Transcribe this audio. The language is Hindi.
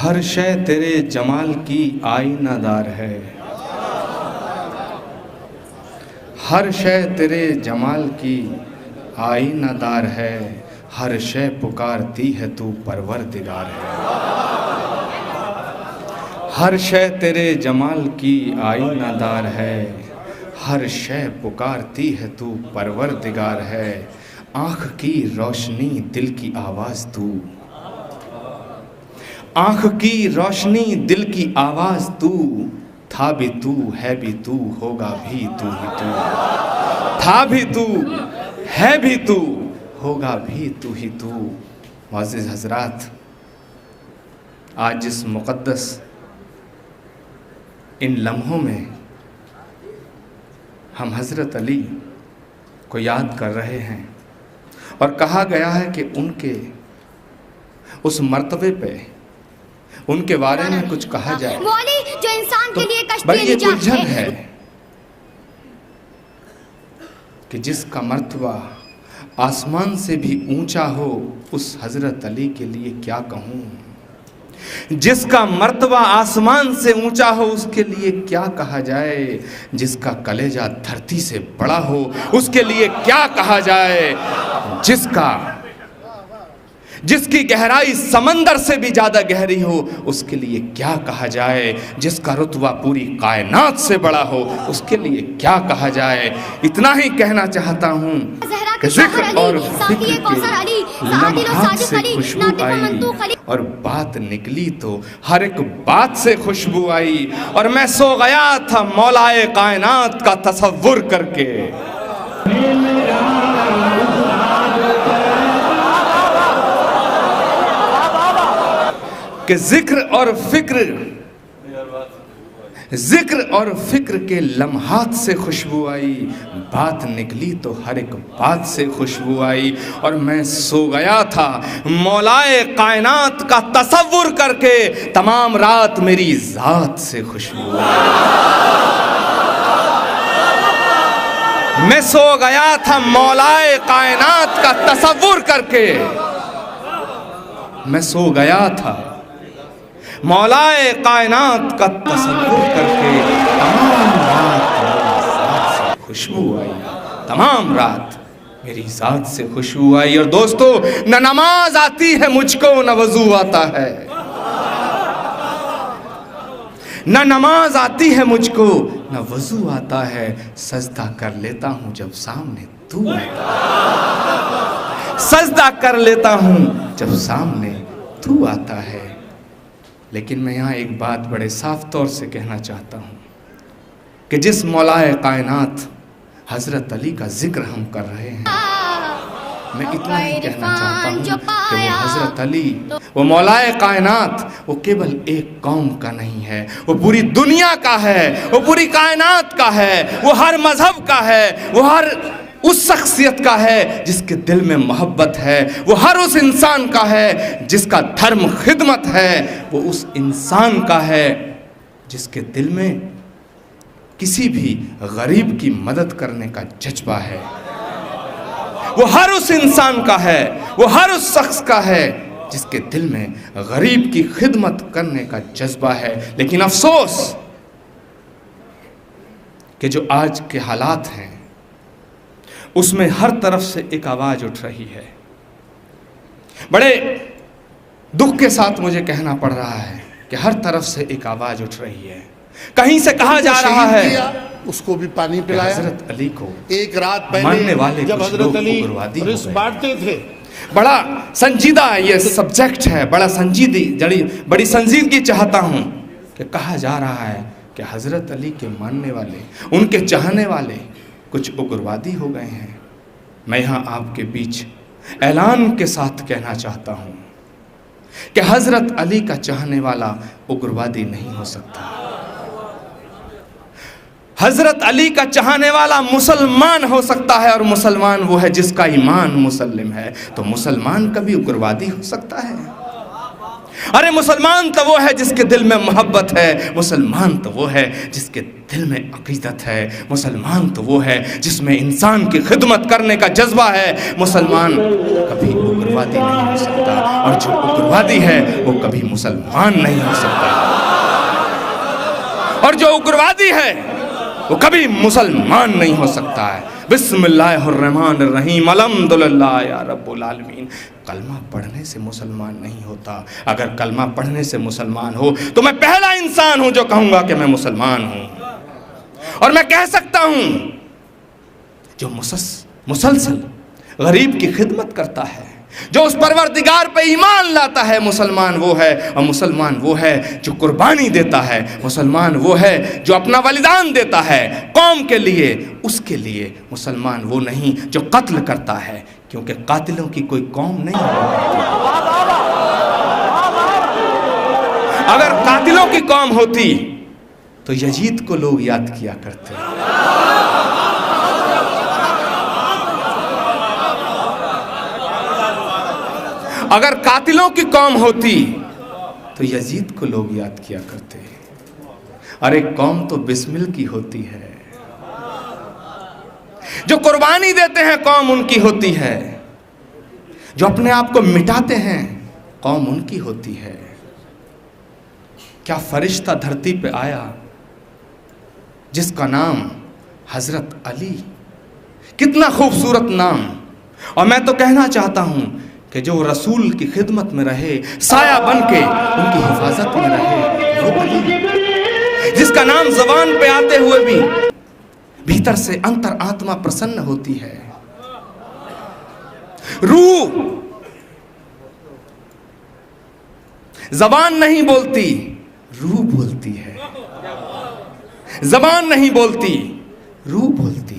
हर शय तेरे जमाल की आईनादार है, हर शय तेरे जमाल की आईनादार है, हर शय पुकारती है तू परवरदिगार है। हर शय तेरे जमाल की आईनादार है, हर शय पुकारती है तू परवरदिगार है। आँख की रोशनी दिल की आवाज़ तू, आँख की रोशनी दिल की आवाज़ तू, था भी तू है भी तू होगा भी तू ही तू, था भी तू है भी तू होगा भी तू ही तू। मुअज़्ज़िज़ हज़रात, आज जिस मुक़द्दस इन लम्हों में हम हज़रत अली को याद कर रहे हैं और कहा गया है कि उनके उस मर्तबे पे उनके बारे में कुछ कहा जाए जो इंसान तो के लिए कष्ट बड़ी ये निजात उलझन है कि जिसका मर्तबा आसमान से भी ऊंचा हो, उस हज़रत अली के लिए क्या कहूँ। जिसका मर्तबा आसमान से ऊंचा हो उसके लिए क्या कहा जाए, जिसका कलेजा धरती से बड़ा हो उसके लिए क्या कहा जाए, जिसकी गहराई समंदर से भी ज़्यादा गहरी हो उसके लिए क्या कहा जाए, जिसका रुतबा पूरी कायनात से बड़ा हो उसके लिए क्या कहा जाए। इतना ही कहना चाहता हूँ कि ज़िक्र और फ़िक्र के लम्हात से खुशबू आई और बात निकली तो हर एक बात से खुशबू आई, और मैं सो गया था मौलाए कायनात का तसव्वुर करके। कि जिक्र और फिक्र के लम्हात से खुशबू आई, बात निकली तो हर एक बात से खुशबू आई, और मैं सो गया था मौलाए कायनात का तसव्वुर करके, तमाम रात मेरी ज़ात से खुशबू आई। मैं सो गया था मौलाए कायनात का तसव्वुर करके, मैं सो गया था मौलाए कायनात का तसव्वुर करके, तमाम रात मेरी ज़ात से खुशबू आई, तमाम रात मेरी ज़ात से खुशबू आई। और दोस्तों, न नमाज आती है मुझको न वज़ू आता है, न नमाज आती है मुझको न वज़ू आता है, सजदा कर लेता हूँ जब सामने तू आता है, सजदा कर लेता हूँ जब सामने तू आता है। लेकिन मैं यहाँ एक बात बड़े साफ तौर से कहना चाहता हूँ कि जिस मौलाए कायनात हज़रत अली का जिक्र हम कर रहे हैं, मैं इतना ही कहना चाहता हूँ कि वो हज़रत अली, वो मौलाए कायनात, वो केवल एक कौम का नहीं है, वो पूरी दुनिया का है, वो पूरी कायनात का है, वो हर मज़हब का है, वो हर उस शख्सियत का है जिसके दिल में मोहब्बत है, वो हर उस इंसान का है जिसका धर्म खिदमत है, वो उस इंसान का है जिसके दिल में किसी भी गरीब की मदद करने का जज्बा है, वो हर उस इंसान का है, वो हर उस शख्स का है जिसके दिल में गरीब की खिदमत करने का जज्बा है। लेकिन अफसोस कि जो आज के हालात हैं उसमें हर तरफ से एक आवाज़ उठ रही है। बड़े दुख के साथ मुझे कहना पड़ रहा है कि हर तरफ से एक आवाज़ उठ रही है। कहीं से कहा जा रहा है, उसको भी पानी पिलाया। हज़रत अली को एक रात मानने वाले पहले जब कुछ हज़रत लोग अली उग्रवादी हो रिस्क गए। बांटते थे, बड़ा संजीदा ये सब्जेक्ट है, बड़ा बड़ी संजीदगी चाहता हूँ कि कहा जा रहा है कि हज़रत अली के मानने वाले, उनके चाहने वाले कुछ उग्रवादी हो गए हैं। मैं यहाँ आपके बीच ऐलान के साथ कहना चाहता हूँ कि हज़रत अली का चाहने वाला उग्रवादी नहीं हो सकता। हज़रत अली का चाहने वाला मुसलमान हो सकता है, और मुसलमान वो है जिसका ईमान मुसल्लिम है। तो मुसलमान कभी उग्रवादी हो सकता है? अरे मुसलमान तो वो है जिसके दिल में मोहब्बत है, मुसलमान तो वो है जिसके दिल में अकीदत है, मुसलमान तो वो है जिसमें इंसान की खिदमत करने का जज्बा है। मुसलमान कभी उग्रवादी नहीं हो सकता, और जो उग्रवादी है वो कभी मुसलमान नहीं हो सकता, और जो उग्रवादी है वो कभी मुसलमान नहीं हो सकता है। बिस्मिल्लाहिर्रहमानिर्रहीम, अल्हम्दुलिल्लाह या रब्बुल आलमीन। कलमा पढ़ने से मुसलमान नहीं होता। अगर कलमा पढ़ने से मुसलमान हो तो मैं पहला इंसान हूं जो कहूंगा कि मैं मुसलमान हूं, और मैं कह सकता हूं जो मुसलसल गरीब की खिदमत करता है, जो उस परवरदिगार पे ईमान लाता है, मुसलमान वो है। और मुसलमान वो है जो कुर्बानी देता है, मुसलमान वो है जो अपना बलिदान देता है कौम के लिए, उसके लिए। मुसलमान वो नहीं जो कत्ल करता है, क्योंकि कातिलों की कोई कौम नहीं होती। अगर कातिलों की कौम होती तो यजीद को लोग याद किया करते। अगर कातिलों की कौम होती तो यजीद को लोग याद किया करते। अरे कौम तो बिस्मिल की होती है, जो कुर्बानी देते हैं कौम उनकी होती है, जो अपने आप को मिटाते हैं कौम उनकी होती है। क्या फरिश्ता धरती पे आया जिसका नाम हजरत अली, कितना खूबसूरत नाम। और मैं तो कहना चाहता हूं कि जो रसूल की खिदमत में रहे, साया बन के उनकी हिफाजत में रहे, वो अली, जिसका नाम ज़बान पे आते हुए भी भीतर से अंतर आत्मा प्रसन्न होती है। रूह ज़बान नहीं बोलती, रूह बोलती है। ज़बान नहीं बोलती, रूह बोलती